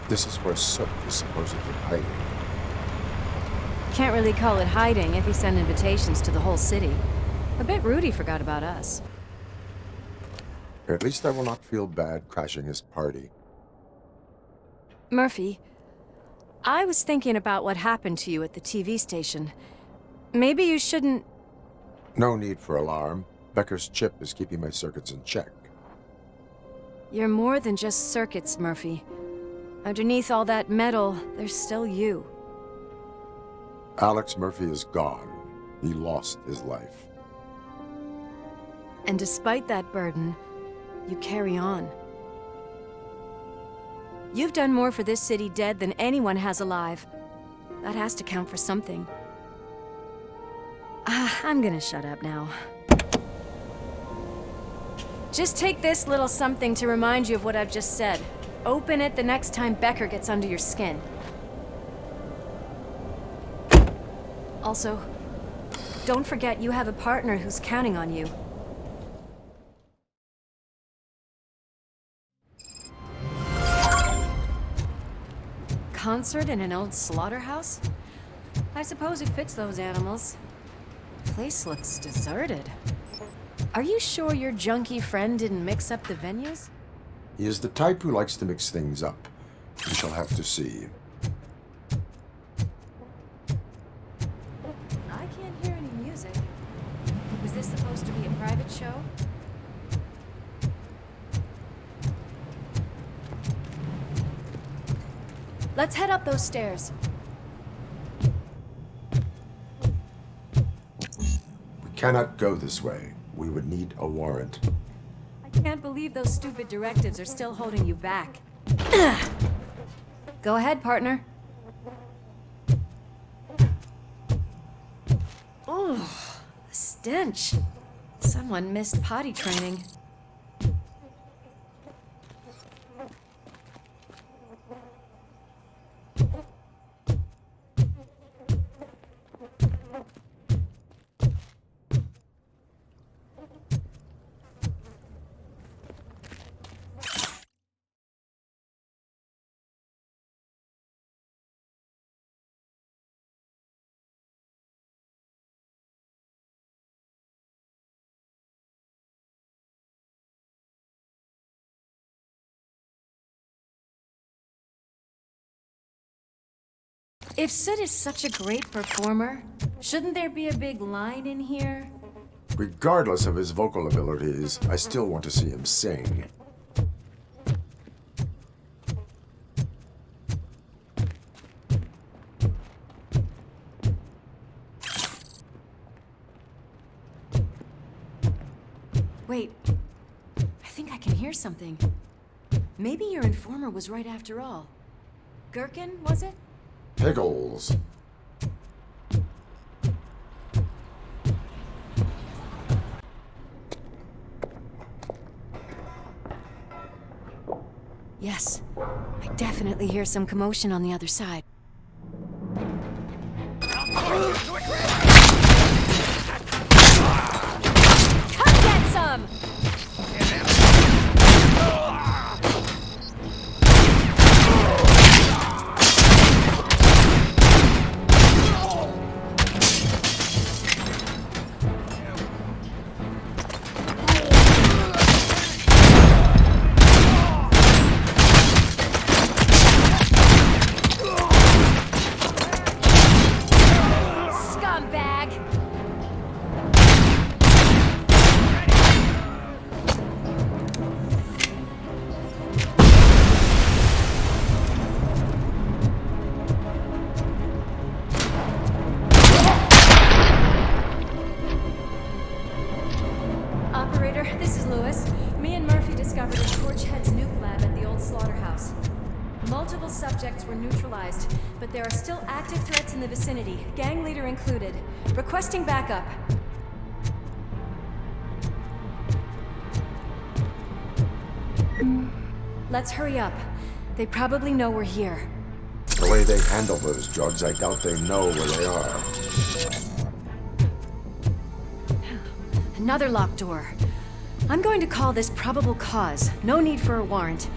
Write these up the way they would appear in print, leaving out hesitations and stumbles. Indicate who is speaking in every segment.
Speaker 1: This is where Sook is supposedly hiding.
Speaker 2: Can't really call it hiding if you send invitations to the whole city. I bet Rudy forgot about us.
Speaker 1: At least I will not feel bad crashing his party.
Speaker 2: Murphy, I was thinking about what happened to you at the TV station. Maybe you shouldn't...
Speaker 1: No need for alarm. Becker's chip is keeping my circuits in check.
Speaker 2: You're more than just circuits, Murphy. Underneath all that metal, there's still you.
Speaker 1: Alex Murphy is gone. He lost his life.
Speaker 2: And despite that burden, you carry on. You've done more for this city dead than anyone has alive. That has to count for something. I'm gonna shut up now. Just take this little something to remind you of what I've just said. Open it the next time Becker gets under your skin. Also, don't forget you have a partner who's counting on you. Concert in an old slaughterhouse? I suppose it fits those animals. Place looks deserted. Are you sure your junkie friend didn't mix up the venues?
Speaker 1: He is the type who likes to mix things up. We shall have to see.
Speaker 2: I can't hear any music. Is this supposed to be a private show? Let's head up those stairs.
Speaker 1: We cannot go this way. We would need a warrant.
Speaker 2: I can't believe those stupid directives are still holding you back. Go ahead, partner. Oh, the stench. Someone missed potty training. If Sid is such a great performer, shouldn't there be a big line in here?
Speaker 1: Regardless of his vocal abilities, I still want to see him sing.
Speaker 2: Wait, I think I can hear something. Maybe your informer was right after all. Gherkin, was it?
Speaker 1: Pickles.
Speaker 2: Yes, I definitely hear some commotion on the other side. Come get some! Multiple subjects were neutralized, but there are still active threats in the vicinity, gang leader included. Requesting backup. Let's hurry up. They probably know we're here.
Speaker 1: The way they handle those drugs, I doubt they know where they are.
Speaker 2: Another locked door. I'm going to call this probable cause. No need for a warrant.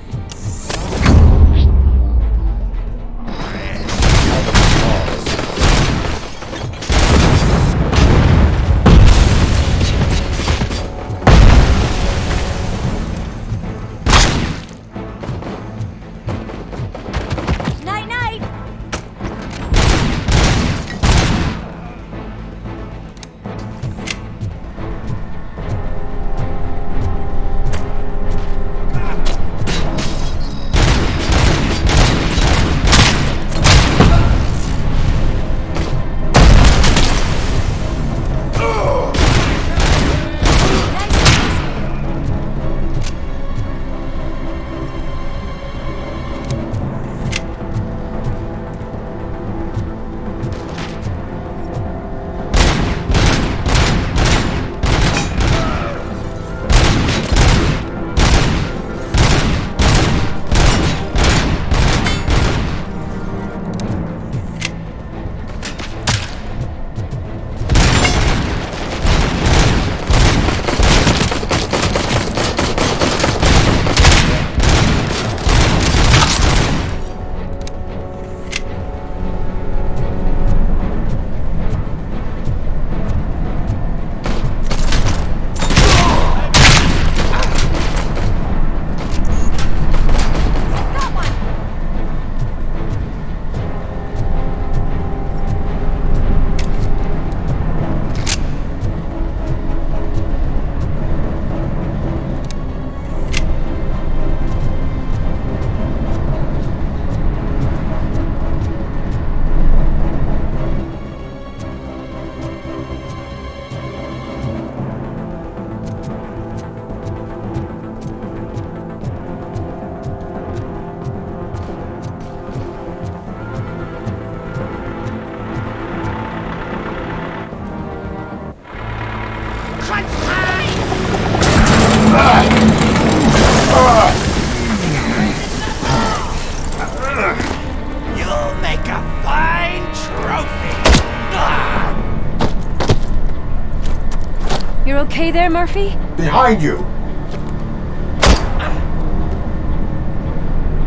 Speaker 2: okay there, Murphy?
Speaker 1: Behind you!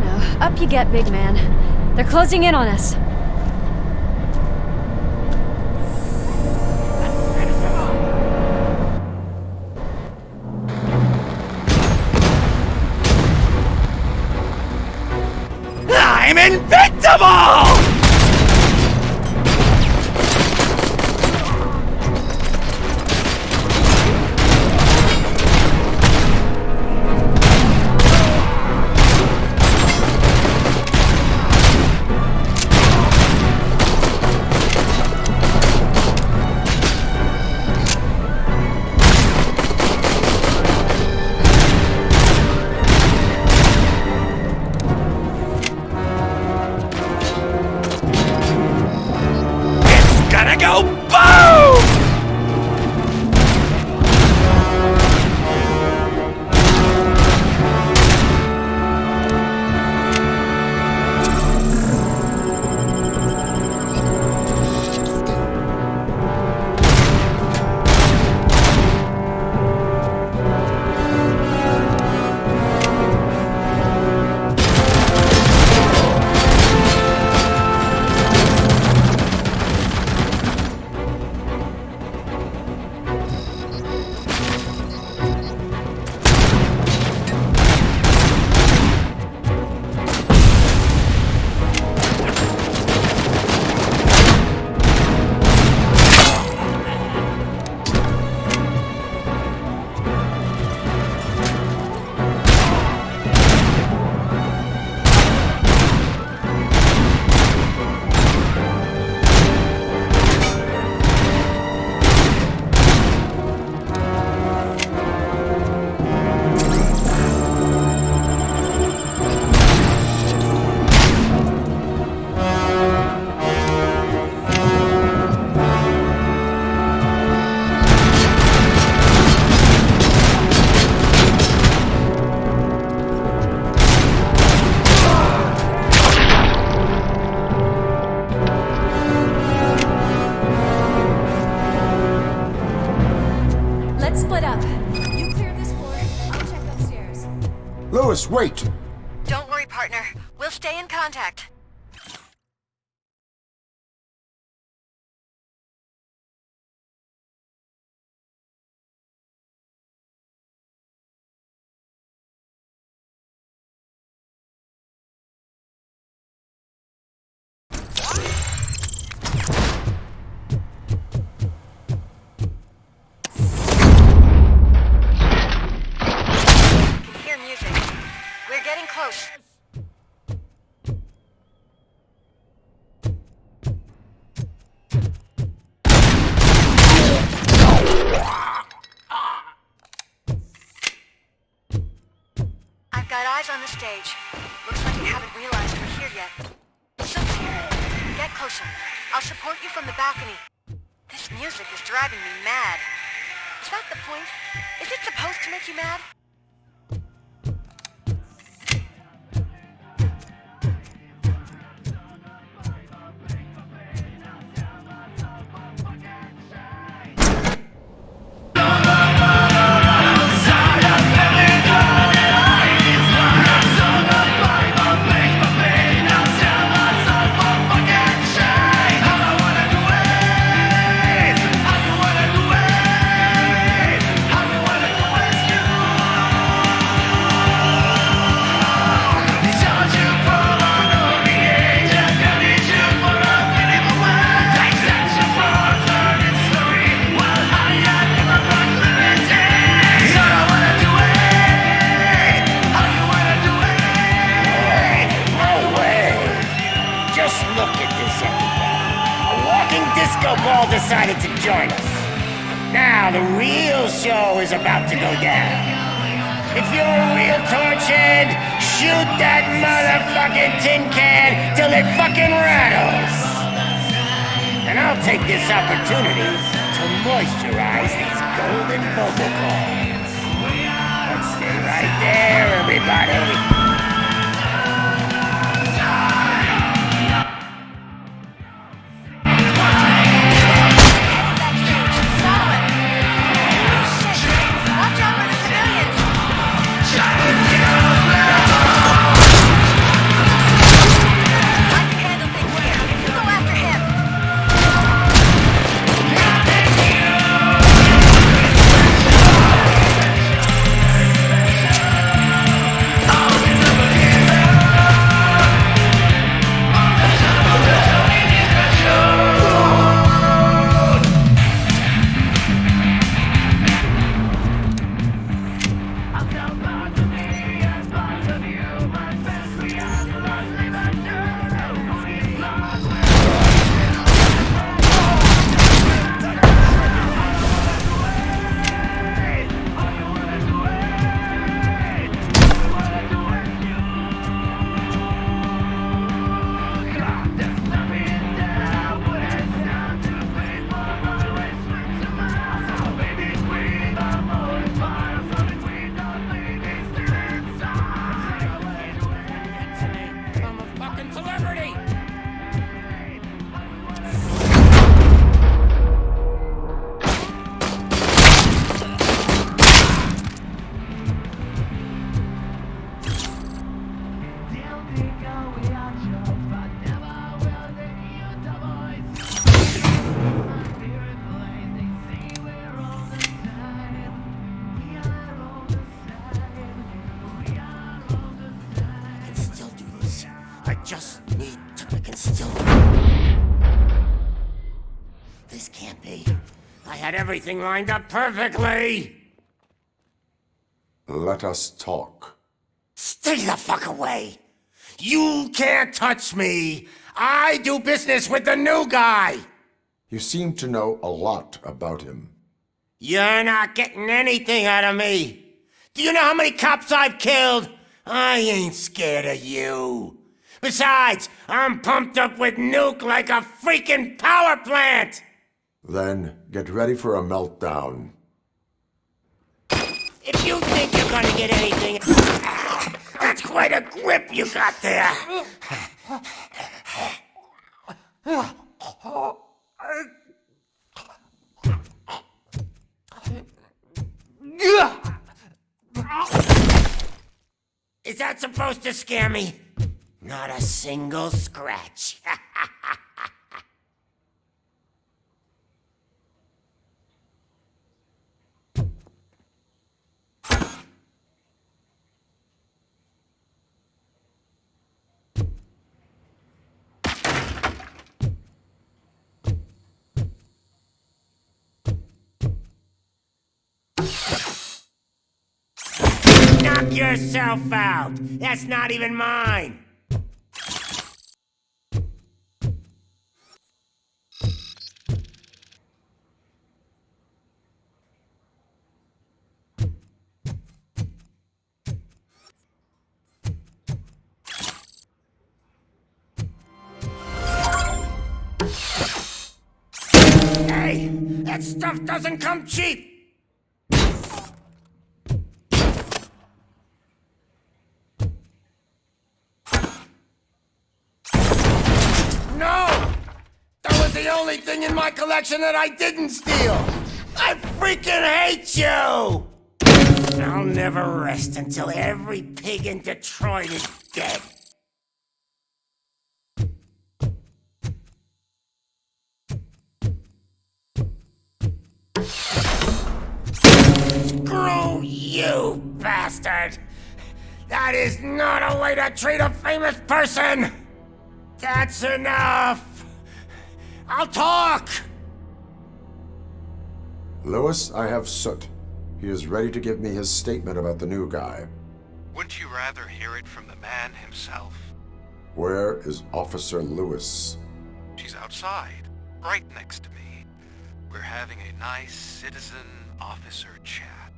Speaker 2: No, up you get, big man. They're closing in on us.
Speaker 3: I'm invincible!
Speaker 1: Lewis, wait!
Speaker 4: Don't worry, partner. We'll stay in contact. Close. I've got eyes on the stage. Looks like you haven't realized we're here yet. Soap's here. Get closer. I'll support you from the balcony. This music is driving me mad. Is that the point? Is it supposed to make you mad?
Speaker 5: Decided to join us. Now the real show is about to go down. If you're a real torchhead, shoot that motherfucking tin can till it fucking rattles. And I'll take this opportunity to moisturize these golden vocal cords. Let's stay right there, everybody. I had everything lined up perfectly!
Speaker 1: Let us talk.
Speaker 5: Stay the fuck away! You can't touch me! I do business with the new guy!
Speaker 1: You seem to know a lot about him.
Speaker 5: You're not getting anything out of me! Do you know how many cops I've killed? I ain't scared of you. Besides, I'm pumped up with nuke like a freaking power plant!
Speaker 1: Then get ready for a meltdown.
Speaker 5: If you think you're gonna get anything... That's quite a grip you got there! Is that supposed to scare me? Not a single scratch. Knock yourself out! That's not even mine! Hey! That stuff doesn't come cheap! The only thing in my collection that I didn't steal! I freaking hate you! I'll never rest until every pig in Detroit is dead. Screw you, bastard! That is not a way to treat a famous person! That's enough! I'll talk!
Speaker 1: Lewis, I have Soot. He is ready to give me his statement about the new guy.
Speaker 6: Wouldn't you rather hear it from the man himself?
Speaker 1: Where is Officer Lewis?
Speaker 6: She's outside, right next to me. We're having a nice citizen-officer chat.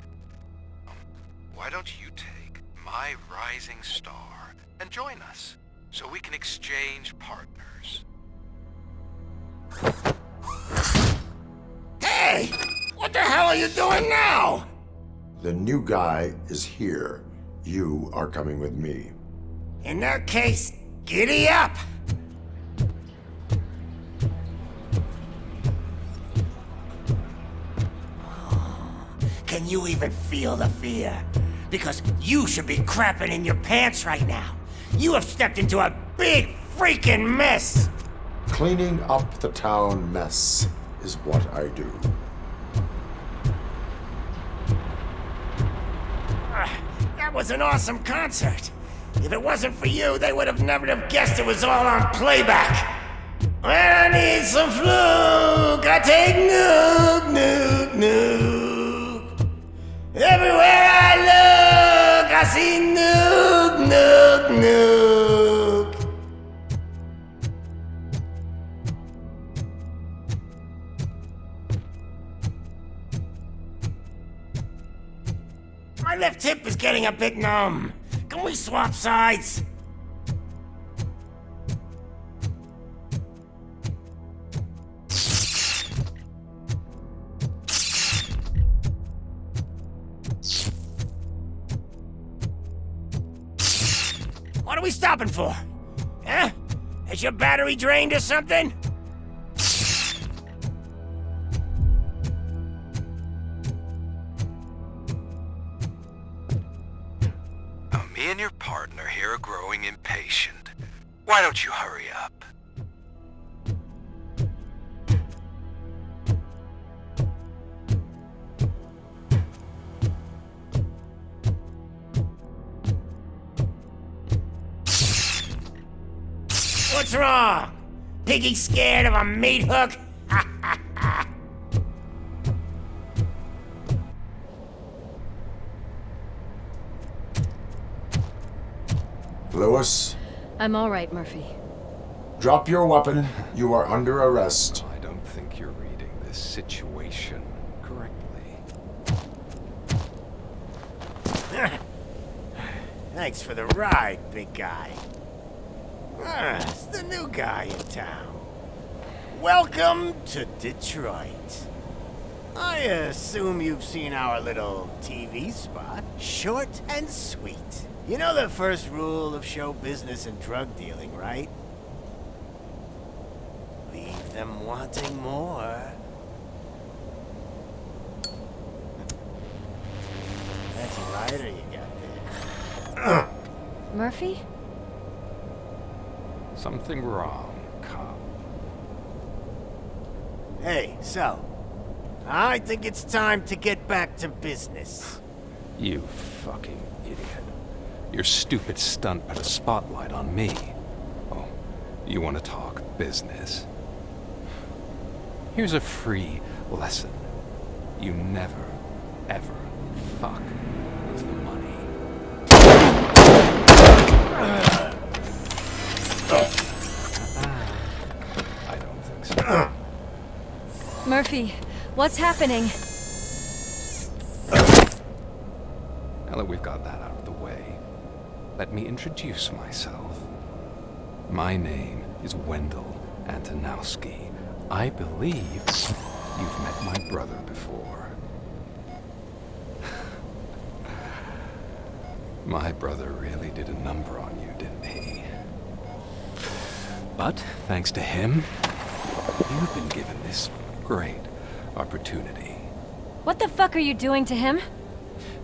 Speaker 6: Why don't you take my rising star and join us, so we can exchange partners?
Speaker 5: Hey! What the hell are you doing now?
Speaker 1: The new guy is here. You are coming with me.
Speaker 5: In that case, giddy up! Can you even feel the fear? Because you should be crapping in your pants right now. You have stepped into a big freaking mess!
Speaker 1: Cleaning up the town mess is what I do.
Speaker 5: That was an awesome concert. If it wasn't for you, they would have never have guessed it was all on playback. When I need some fluke, I take nuke, nuke, nuke. Everywhere I look, I see nuke, nuke, nuke. My left hip is getting a bit numb. Can we swap sides? What are we stopping for? Huh? Is your battery drained or something?
Speaker 6: Me and your partner here are growing impatient. Why don't you hurry up?
Speaker 5: What's wrong? Piggy scared of a meat hook?
Speaker 1: Lewis,
Speaker 2: I'm all right, Murphy.
Speaker 1: drop your weapon. You are under arrest.
Speaker 6: I don't think you're reading this situation correctly.
Speaker 5: Thanks for the ride, big guy. It's the new guy in town. Welcome to Detroit. I assume you've seen our little TV spot. Short and sweet. You know the first rule of show business and drug dealing, right? Leave them wanting more. That's a lighter you got there.
Speaker 2: Murphy?
Speaker 6: Something wrong, cop.
Speaker 5: Hey, so, I think it's time to get back to business.
Speaker 6: You fucking idiot. Your stupid stunt put a spotlight on me. Oh, you want to talk business? Here's a free lesson. You never, ever fuck with the money. I don't think so.
Speaker 2: Murphy, what's happening?
Speaker 6: Now that we've got that out of the way, let me introduce myself. My name is Wendell Antonowski. I believe you've met my brother before. My brother really did a number on you, didn't he? But thanks to him, you've been given this great opportunity.
Speaker 2: What the fuck are you doing to him?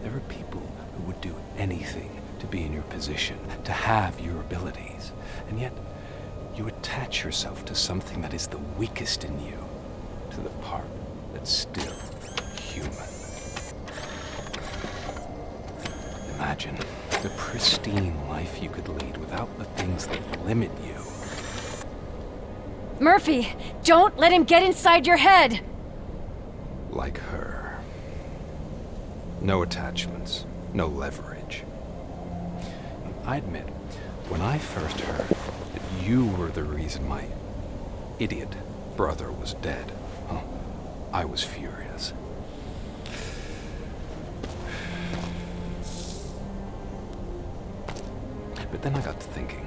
Speaker 6: There are people who would do anything to be in your position, to have your abilities, and yet you attach yourself to something that is the weakest in you, to the part that's still human. Imagine the pristine life you could lead without the things that limit you.
Speaker 2: Murphy, don't let him get inside your head!
Speaker 6: Like her. No attachments, no leverage. I admit, when I first heard that you were the reason my idiot brother was dead, I was furious. But then I got to thinking,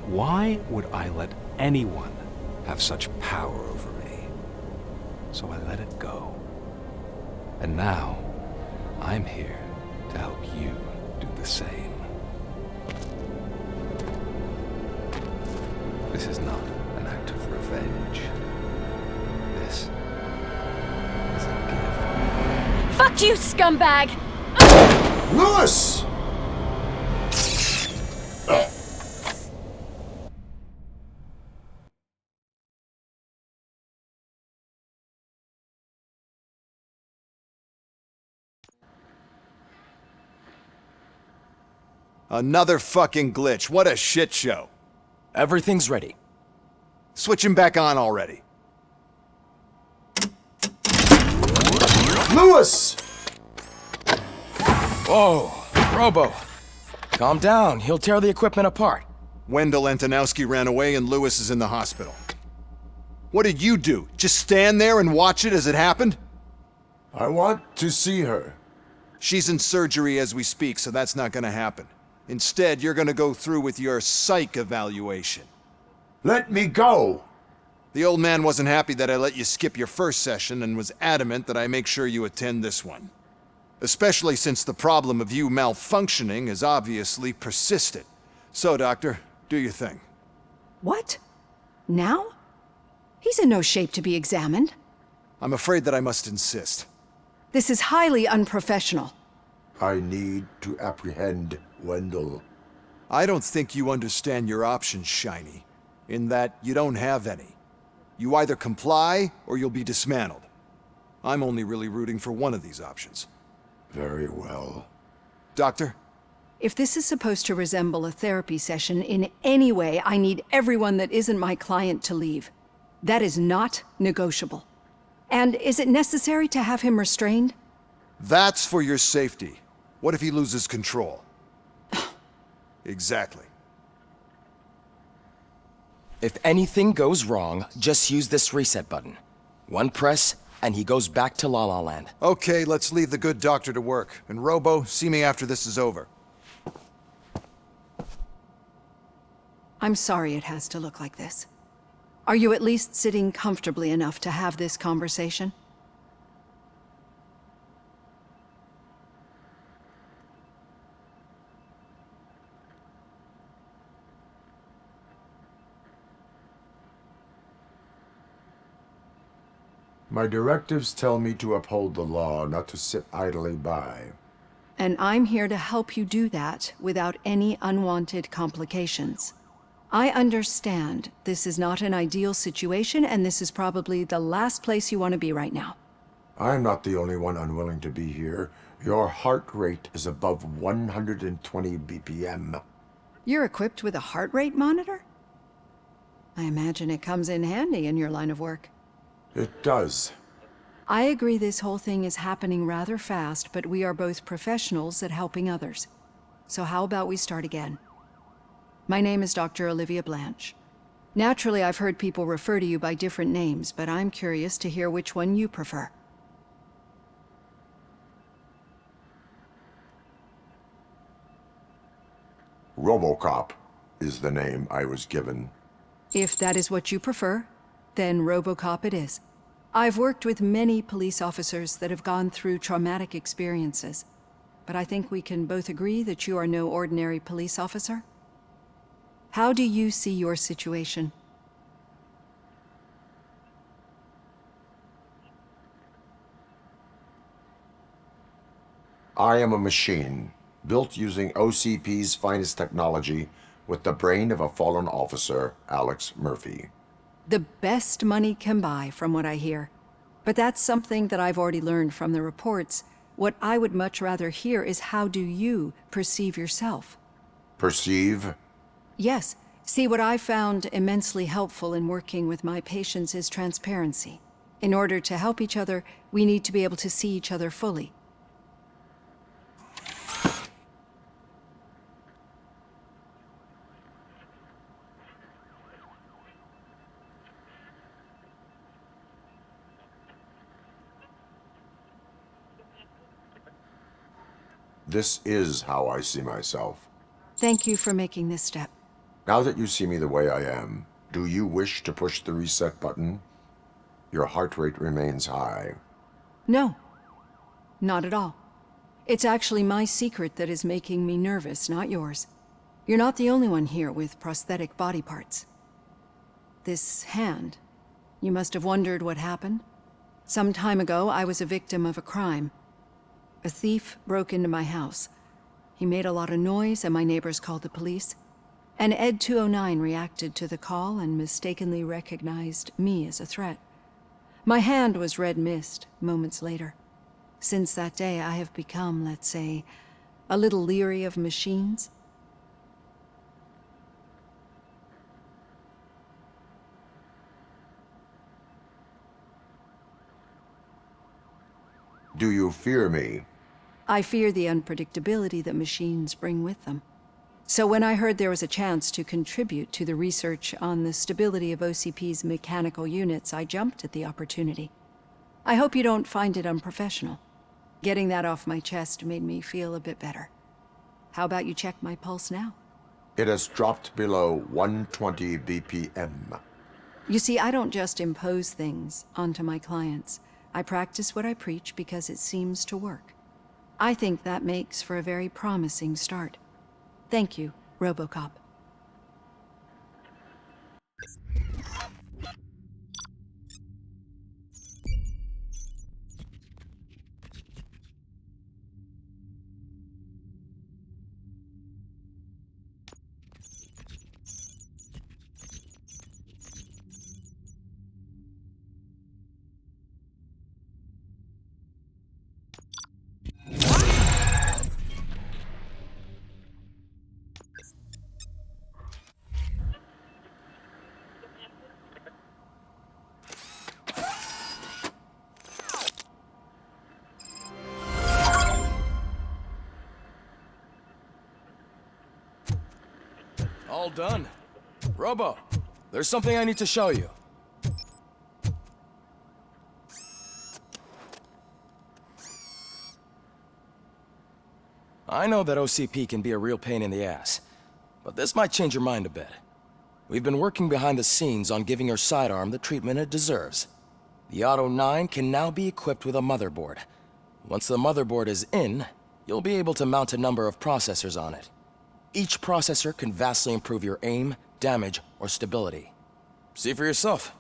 Speaker 6: why would I let anyone have such power over me? So I let it go. And now, I'm here to help you do the same. This is not an act of revenge. This is a gift.
Speaker 2: Fuck you, scumbag!
Speaker 1: Lewis!
Speaker 3: Another fucking glitch. What a shit show.
Speaker 7: Everything's ready.
Speaker 3: Switch him back on already.
Speaker 1: Lewis!
Speaker 7: Whoa, Robo. Calm down. He'll tear the equipment apart.
Speaker 3: Wendell Antonowski ran away and Lewis is in the hospital. What did you do? Just stand there and watch it as it happened?
Speaker 1: I want to see her.
Speaker 3: She's in surgery as we speak, so that's not gonna happen. Instead, you're gonna go through with your psych evaluation.
Speaker 1: Let me go!
Speaker 3: The old man wasn't happy that I let you skip your first session and was adamant that I make sure you attend this one. Especially since the problem of you malfunctioning is obviously persistent. So, Doctor, do your thing.
Speaker 8: What? Now? He's in no shape to be examined.
Speaker 3: I'm afraid that I must insist.
Speaker 8: This is highly unprofessional.
Speaker 1: I need to apprehend Wendell.
Speaker 3: I don't think you understand your options, Shiny, in that you don't have any. You either comply or you'll be dismantled. I'm only really rooting for one of these options.
Speaker 1: Very well.
Speaker 3: Doctor?
Speaker 8: If this is supposed to resemble a therapy session in any way, I need everyone that isn't my client to leave. That is not negotiable. And is it necessary to have him restrained?
Speaker 3: That's for your safety. What if he loses control? Exactly.
Speaker 7: If anything goes wrong, just use this reset button. One press, and he goes back to La La Land.
Speaker 3: Okay, let's leave the good doctor to work. And Robo, see me after this is over.
Speaker 8: I'm sorry it has to look like this. Are you at least sitting comfortably enough to have this conversation?
Speaker 1: My directives tell me to uphold the law, not to sit idly by.
Speaker 8: And I'm here to help you do that without any unwanted complications. I understand this is not an ideal situation, and this is probably the last place you want to be right now.
Speaker 1: I'm not the only one unwilling to be here. Your heart rate is above 120 BPM.
Speaker 8: You're equipped with a heart rate monitor? I imagine it comes in handy in your line of work.
Speaker 1: It does.
Speaker 8: I agree this whole thing is happening rather fast, but we are both professionals at helping others. So how about we start again? My name is Dr. Olivia Blanche. Naturally, I've heard people refer to you by different names, but I'm curious to hear which one you prefer.
Speaker 1: RoboCop is the name I was given.
Speaker 8: If that is what you prefer, then RoboCop it is. I've worked with many police officers that have gone through traumatic experiences, but I think we can both agree that you are no ordinary police officer. How do you see your situation?
Speaker 1: I am a machine, built using OCP's finest technology with the brain of a fallen officer, Alex Murphy.
Speaker 8: The best money can buy, from what I hear. But that's something that I've already learned from the reports. What I would much rather hear is how do you perceive yourself?
Speaker 1: Perceive?
Speaker 8: Yes. See, what I found immensely helpful in working with my patients is transparency. In order to help each other, we need to be able to see each other fully.
Speaker 1: This is how I see myself.
Speaker 8: Thank you for making this step.
Speaker 1: Now that you see me the way I am, do you wish to push the reset button? Your heart rate remains high.
Speaker 8: No, not at all. It's actually my secret that is making me nervous, not yours. You're not the only one here with prosthetic body parts. This hand, you must have wondered what happened. Some time ago, I was a victim of a crime. A thief broke into my house. He made a lot of noise and my neighbors called the police. And Ed 209 reacted to the call and mistakenly recognized me as a threat. My hand was red mist moments later. Since that day, I have become, let's say, a little leery of machines.
Speaker 1: Do you fear me?
Speaker 8: I fear the unpredictability that machines bring with them. So when I heard there was a chance to contribute to the research on the stability of OCP's mechanical units, I jumped at the opportunity. I hope you don't find it unprofessional. Getting that off my chest made me feel a bit better. How about you check my pulse now?
Speaker 1: It has dropped below 120 BPM.
Speaker 8: You see, I don't just impose things onto my clients. I practice what I preach because it seems to work. I think that makes for a very promising start. Thank you, RoboCop.
Speaker 7: All done. Robo, there's something I need to show you. I know that OCP can be a real pain in the ass, but this might change your mind a bit. We've been working behind the scenes on giving your sidearm the treatment it deserves. The Auto 9 can now be equipped with a motherboard. Once the motherboard is in, you'll be able to mount a number of processors on it. Each processor can vastly improve your aim, damage, or stability. See for yourself.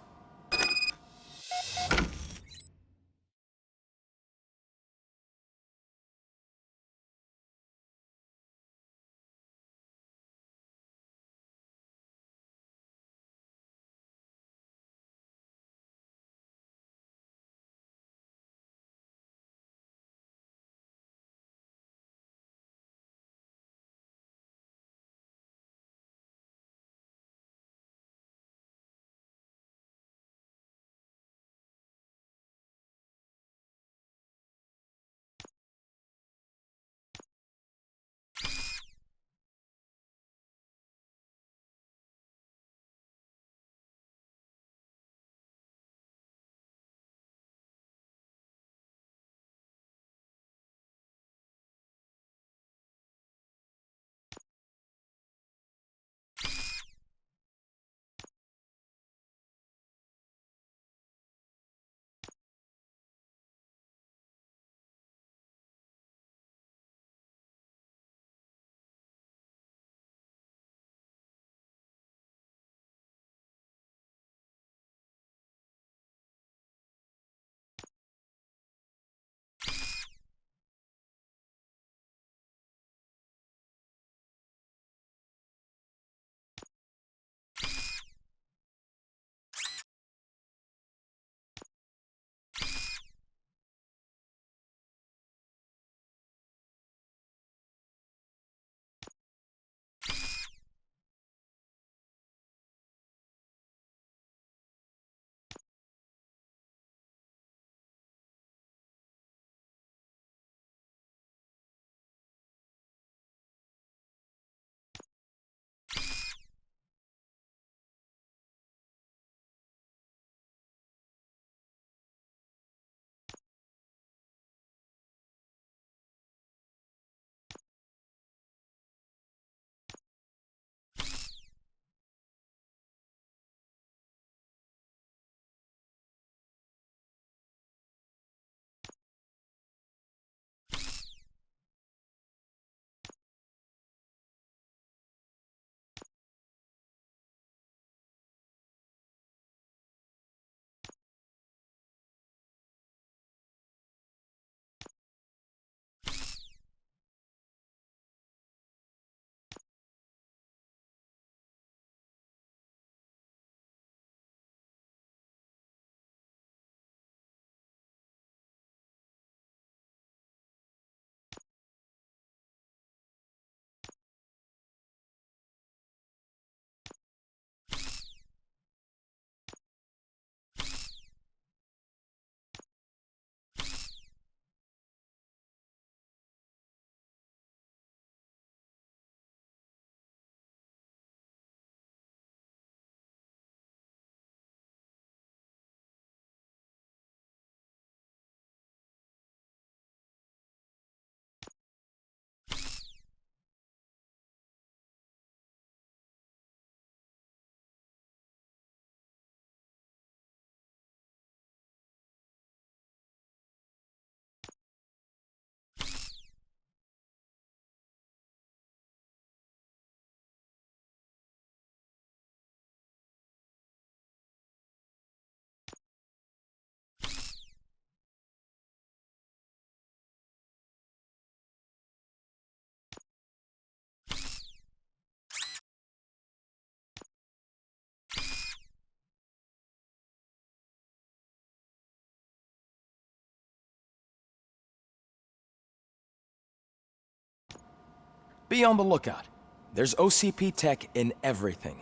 Speaker 7: Be on the lookout. There's OCP tech in everything.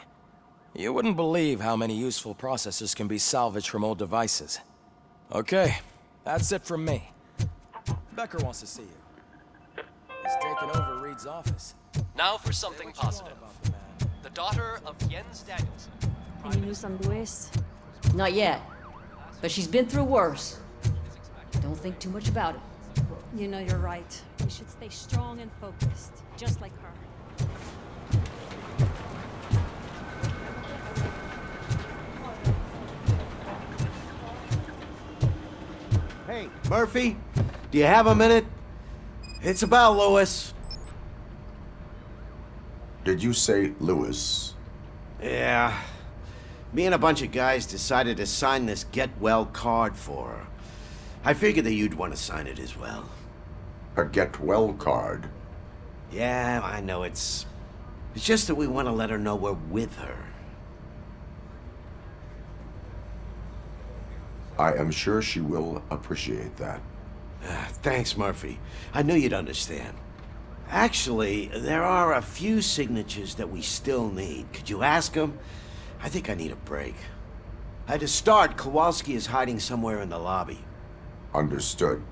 Speaker 7: You wouldn't believe how many useful processors can be salvaged from old devices. Okay, that's it from me. Becker wants to see you. He's taken over Reed's office.
Speaker 9: Now for something positive. The the daughter of Jens Danielson.
Speaker 2: Any news on Luis?
Speaker 10: Not yet. But she's been through worse. Don't think too much about it.
Speaker 2: You know you're right. We should stay strong and focused, just like her.
Speaker 11: Hey, Murphy, do you have a minute? It's about Lewis.
Speaker 1: Did you say Lewis?
Speaker 11: Yeah. Me and a bunch of guys decided to sign this get well card for her. I figured that you'd want to sign it as well.
Speaker 1: A get well card?
Speaker 11: Yeah, I know it's just that we want to let her know we're with her.
Speaker 1: I am sure she will appreciate that.
Speaker 11: Thanks, Murphy. I knew you'd understand. Actually, there are a few signatures that we still need. Could you ask them? I think I need a break. To start, Kowalski is hiding somewhere in the lobby.
Speaker 1: Understood.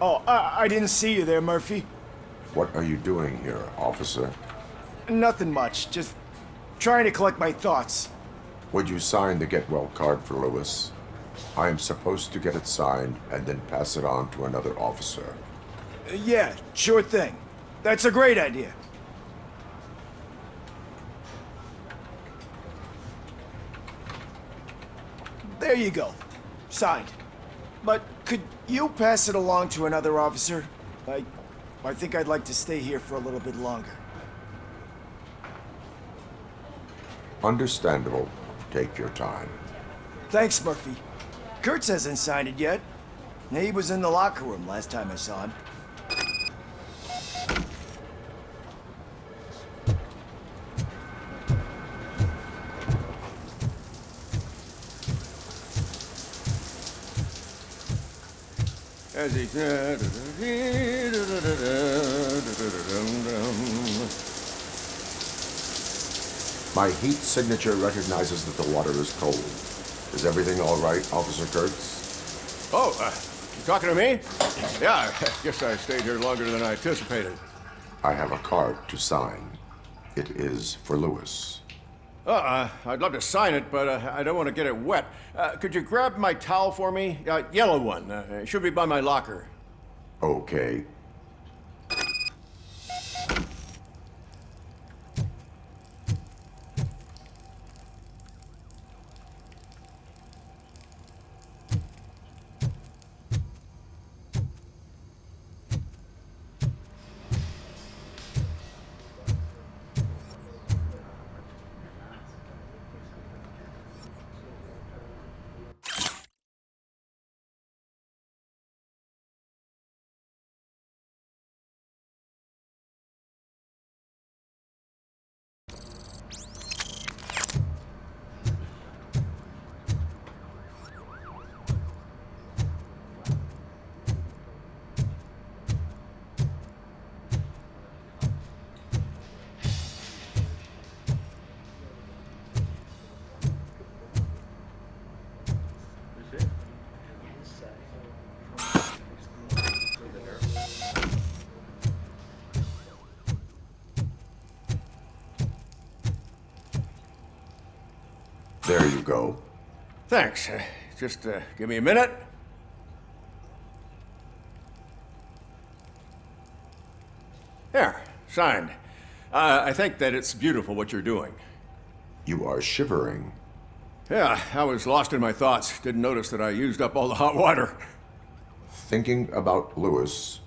Speaker 12: Oh, I didn't see you there, Murphy.
Speaker 1: What are you doing here, officer?
Speaker 12: Nothing much, just trying to collect my thoughts.
Speaker 1: Would you sign the get well card for Lewis? I am supposed to get it signed and then pass it on to another officer.
Speaker 12: Yeah, sure thing. That's a great idea. There you go. Signed. But could you pass it along to another officer? I think I'd like to stay here for a little bit longer.
Speaker 1: Understandable. Take your time.
Speaker 12: Thanks, Murphy. Kurtz hasn't signed it yet. He was in the locker room last time I saw him.
Speaker 11: As he...
Speaker 1: My heat signature recognizes that the water is cold. Is everything all right, Officer Kurtz?
Speaker 13: Oh, you talking to me? Yeah, I guess I stayed here longer than I anticipated.
Speaker 1: I have a card to sign. It is for Lewis.
Speaker 13: I'd love to sign it, but I don't want to get it wet. Could you grab my towel for me? Yellow one. It should be by my locker.
Speaker 1: Okay. There you go.
Speaker 13: Thanks. Just give me a minute. There, signed. I think that it's beautiful what you're doing.
Speaker 1: You are shivering.
Speaker 13: Yeah, I was lost in my thoughts. Didn't notice that I used up all the hot water.
Speaker 1: Thinking about Lewis.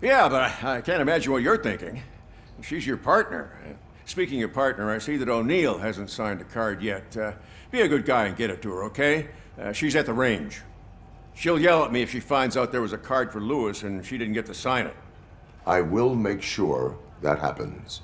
Speaker 13: Yeah, but I can't imagine what you're thinking. She's your partner. Speaking of partner, I see that O'Neill hasn't signed a card yet. Be a good guy and get it to her, okay? She's at the range. She'll yell at me if she finds out there was a card for Lewis and she didn't get to sign it.
Speaker 1: I will make sure that happens.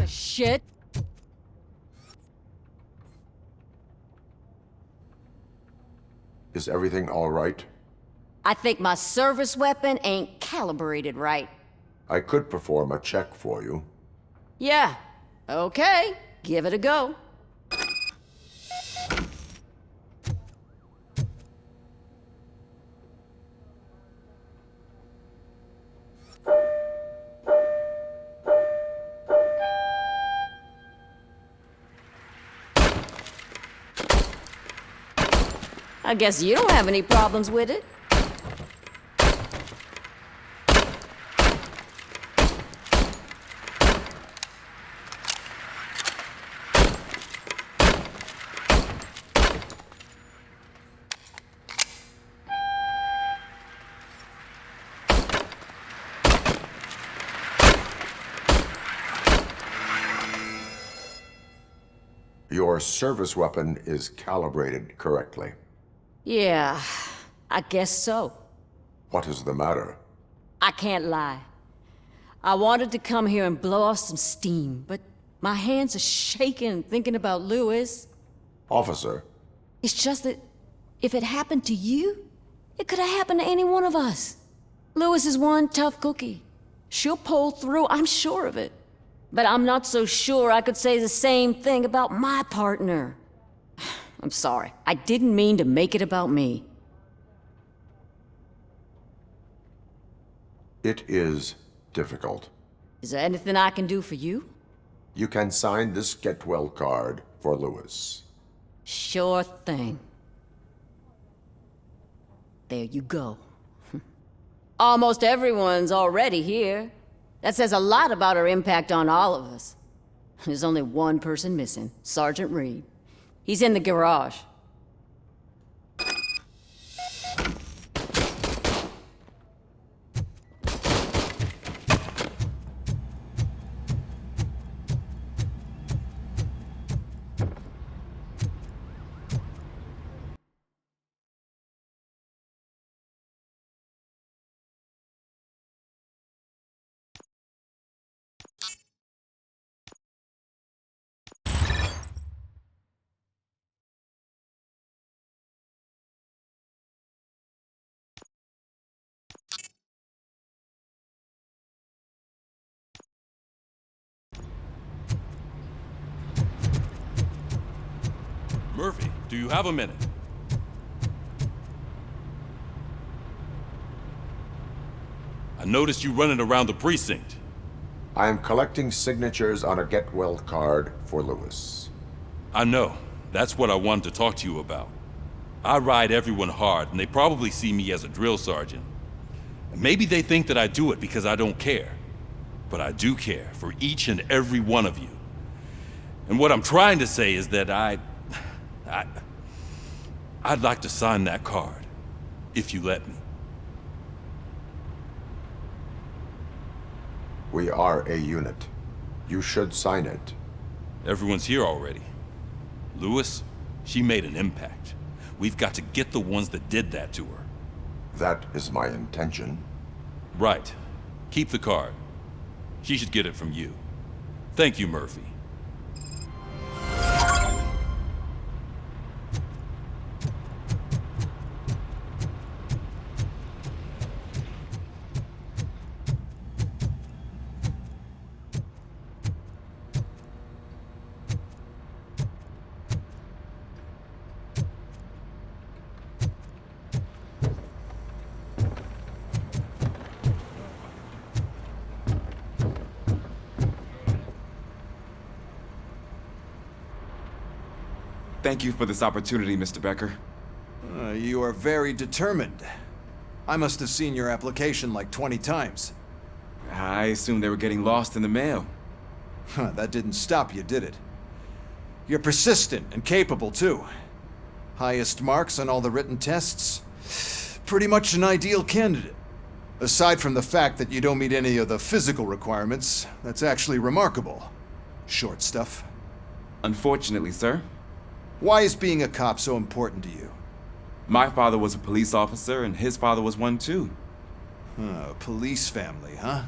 Speaker 10: Shit.
Speaker 1: Is everything all right?
Speaker 10: I think my service weapon ain't calibrated right.
Speaker 1: I could perform a check for you.
Speaker 10: Yeah. Okay. Give it a go. I guess you don't have any problems with it.
Speaker 1: Your service weapon is calibrated correctly.
Speaker 10: Yeah, I guess so.
Speaker 1: What is the matter?
Speaker 10: I can't lie. I wanted to come here and blow off some steam, but my hands are shaking thinking about Lewis.
Speaker 1: Officer.
Speaker 10: It's just that if it happened to you, it could have happened to any one of us. Lewis is one tough cookie. She'll pull through, I'm sure of it. But I'm not so sure I could say the same thing about my partner. I'm sorry. I didn't mean to make it about me.
Speaker 1: It is difficult.
Speaker 10: Is there anything I can do for you?
Speaker 1: You can sign this get well card for Lewis.
Speaker 10: Sure thing. There you go. Almost everyone's already here. That says a lot about her impact on all of us. There's only one person missing, Sergeant Reed. He's in the garage.
Speaker 14: Murphy, do you have a minute? I noticed you running around the precinct.
Speaker 1: I am collecting signatures on a get well card for Lewis.
Speaker 14: I know. That's what I wanted to talk to you about. I ride everyone hard, and they probably see me as a drill sergeant. And maybe they think that I do it because I don't care. But I do care for each and every one of you. And what I'm trying to say is that I'd like to sign that card, if you let me.
Speaker 1: We are a unit. You should sign it.
Speaker 14: Everyone's here already. Lewis, she made an impact. We've got to get the ones that did that to her.
Speaker 1: That is my intention.
Speaker 14: Right. Keep the card. She should get it from you. Thank you, Murphy.
Speaker 15: Thank you for this opportunity, Mr. Becker.
Speaker 3: You are very determined. I must have seen your application like 20 times.
Speaker 15: I assumed they were getting lost in the mail.
Speaker 3: That didn't stop you, did it? You're persistent and capable, too. Highest marks on all the written tests. Pretty much an ideal candidate. Aside from the fact that you don't meet any of the physical requirements, that's actually remarkable. Short stuff.
Speaker 15: Unfortunately, sir.
Speaker 3: Why is being a cop so important to you?
Speaker 15: My father was a police officer, and his father was one too.
Speaker 3: A police family, huh?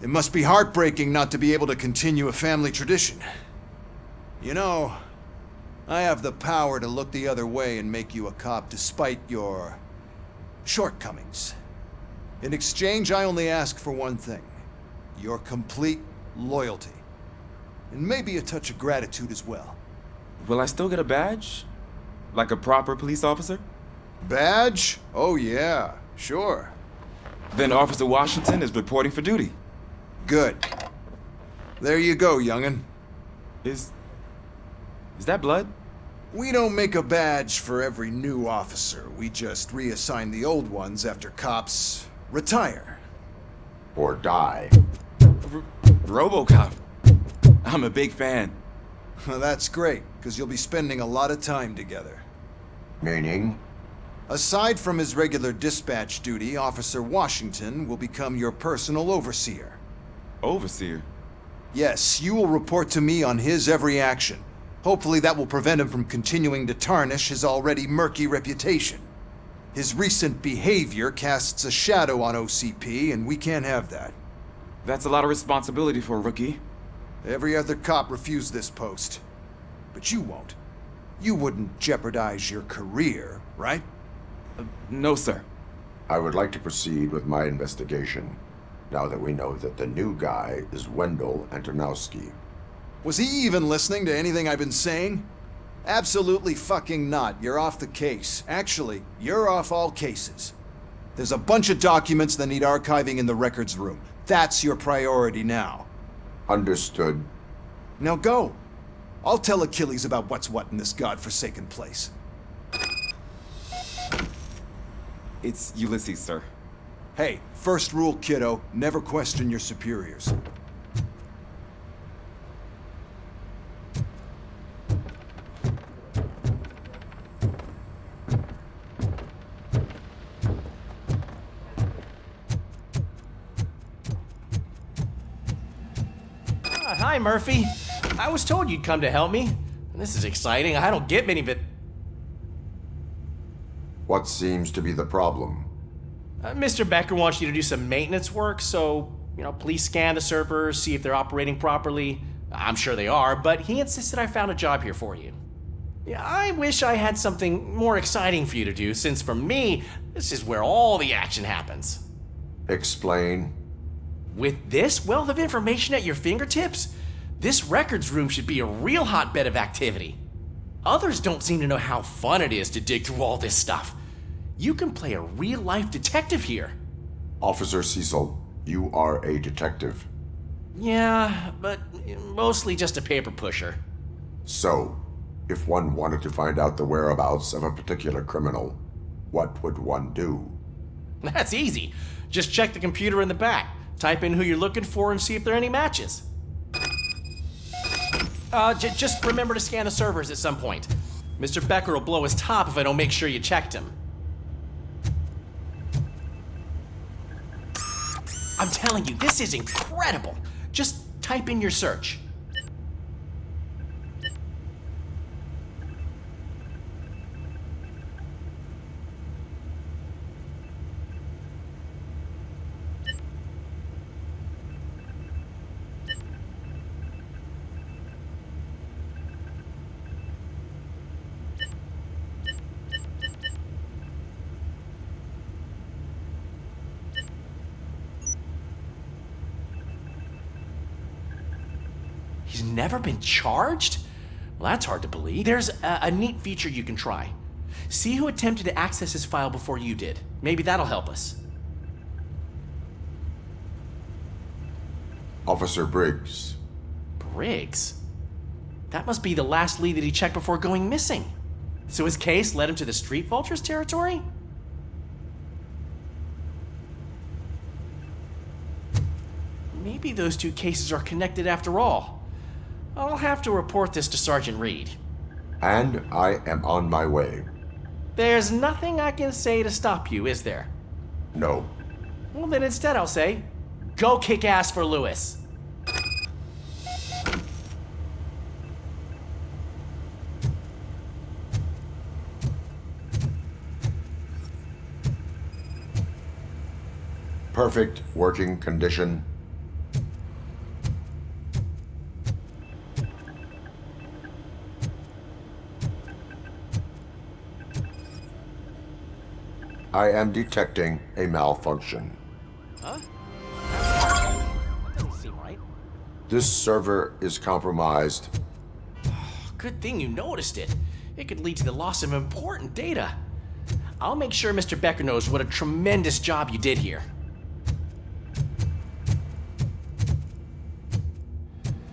Speaker 3: It must be heartbreaking not to be able to continue a family tradition. You know, I have the power to look the other way and make you a cop despite your shortcomings. In exchange, I only ask for one thing. Your complete loyalty. And maybe a touch of gratitude as well.
Speaker 15: Will I still get a badge? Like a proper police officer?
Speaker 3: Badge? Oh yeah, sure.
Speaker 15: Then Officer Washington is reporting for duty.
Speaker 3: Good. There you go, young'un.
Speaker 15: Is that blood?
Speaker 3: We don't make a badge for every new officer. We just reassign the old ones after cops retire.
Speaker 1: Or die.
Speaker 15: RoboCop. I'm a big fan.
Speaker 3: Well, that's great, because you'll be spending a lot of time together.
Speaker 1: Meaning?
Speaker 3: Aside from his regular dispatch duty, Officer Washington will become your personal overseer.
Speaker 15: Overseer?
Speaker 3: Yes, you will report to me on his every action. Hopefully that will prevent him from continuing to tarnish his already murky reputation. His recent behavior casts a shadow on OCP, and we can't have that.
Speaker 15: That's a lot of responsibility for a rookie.
Speaker 3: Every other cop refused this post. But you won't. You wouldn't jeopardize your career, right?
Speaker 15: No, sir.
Speaker 1: I would like to proceed with my investigation, now that we know that the new guy is Wendell Antonowski.
Speaker 3: Was he even listening to anything I've been saying? Absolutely fucking not. You're off the case. Actually, you're off all cases. There's a bunch of documents that need archiving in the records room. That's your priority now.
Speaker 1: Understood.
Speaker 3: Now go. I'll tell Achilles about what's what in this godforsaken place.
Speaker 15: It's Ulysses, sir.
Speaker 3: Hey, first rule, kiddo, never question your superiors.
Speaker 9: Hi, Murphy. I was told you'd come to help me. This is exciting. I don't get many, but...
Speaker 1: What seems to be the problem?
Speaker 9: Mr. Becker wants you to do some maintenance work, so, please scan the servers, see if they're operating properly. I'm sure they are, but he insisted I found a job here for you. Yeah, I wish I had something more exciting for you to do, since for me, this is where all the action happens.
Speaker 1: Explain.
Speaker 9: With this wealth of information at your fingertips, this records room should be a real hotbed of activity. Others don't seem to know how fun it is to dig through all this stuff. You can play a real-life detective here.
Speaker 1: Officer Cecil, you are a detective.
Speaker 9: Yeah, but mostly just a paper pusher.
Speaker 1: So, if one wanted to find out the whereabouts of a particular criminal, what would one do?
Speaker 9: That's easy. Just check the computer in the back. Type in who you're looking for and see if there are any matches. Just remember to scan the servers at some point. Mr. Becker will blow his top if I don't make sure you checked him. I'm telling you, this is incredible. Just type in your search. He's never been charged? Well, that's hard to believe. There's a neat feature you can try. See who attempted to access his file before you did. Maybe that'll help us.
Speaker 1: Officer Briggs.
Speaker 9: Briggs? That must be the last lead that he checked before going missing. So his case led him to the street vultures territory? Maybe those two cases are connected after all. I'll have to report this to Sergeant Reed.
Speaker 1: And I am on my way.
Speaker 9: There's nothing I can say to stop you, is there?
Speaker 1: No.
Speaker 9: Well, then instead I'll say, go kick ass for Lewis.
Speaker 1: Perfect working condition. I am detecting a malfunction.
Speaker 9: Huh? That doesn't seem right.
Speaker 1: This server is compromised.
Speaker 9: Good thing you noticed it. It could lead to the loss of important data. I'll make sure Mr. Becker knows what a tremendous job you did here.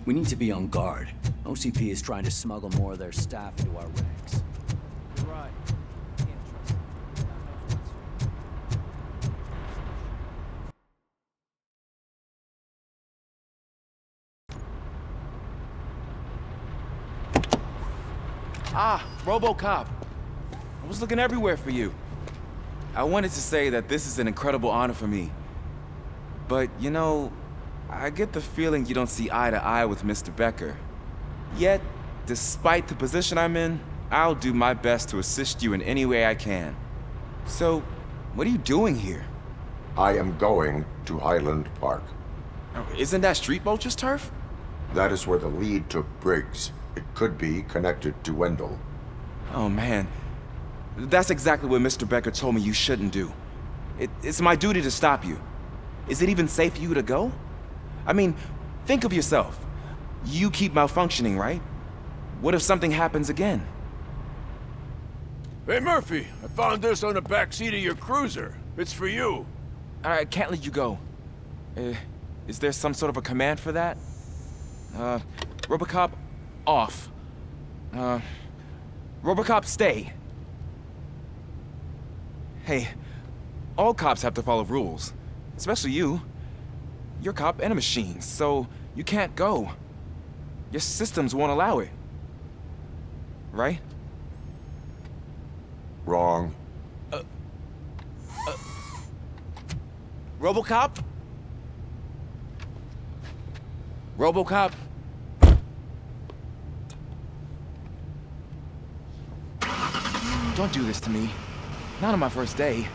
Speaker 16: We need to be on guard. OCP is trying to smuggle more of their staff into our ranks.
Speaker 9: You're right.
Speaker 15: Ah, RoboCop. I was looking everywhere for you. I wanted to say that this is an incredible honor for me. But, you know, I get the feeling you don't see eye to eye with Mr. Becker. Yet, despite the position I'm in, I'll do my best to assist you in any way I can. So, what are you doing here?
Speaker 1: I am going to Highland Park.
Speaker 15: Isn't that Street Vulture's turf?
Speaker 1: That is where the lead took Briggs. It could be connected to Wendell.
Speaker 15: Oh man, that's exactly what Mr. Becker told me you shouldn't do. It's my duty to stop you. Is it even safe for you to go? I mean, think of yourself. You keep malfunctioning, right? What if something happens again?
Speaker 17: Hey Murphy, I found this on the back seat of your cruiser. It's for you.
Speaker 15: I can't let you go. Is there some sort of a command for that? RoboCop, off. RoboCop, stay. Hey, all cops have to follow rules. Especially you. You're a cop and a machine, so you can't go. Your systems won't allow it. Right?
Speaker 1: Wrong.
Speaker 15: RoboCop? RoboCop? Don't do this to me. Not on my first day.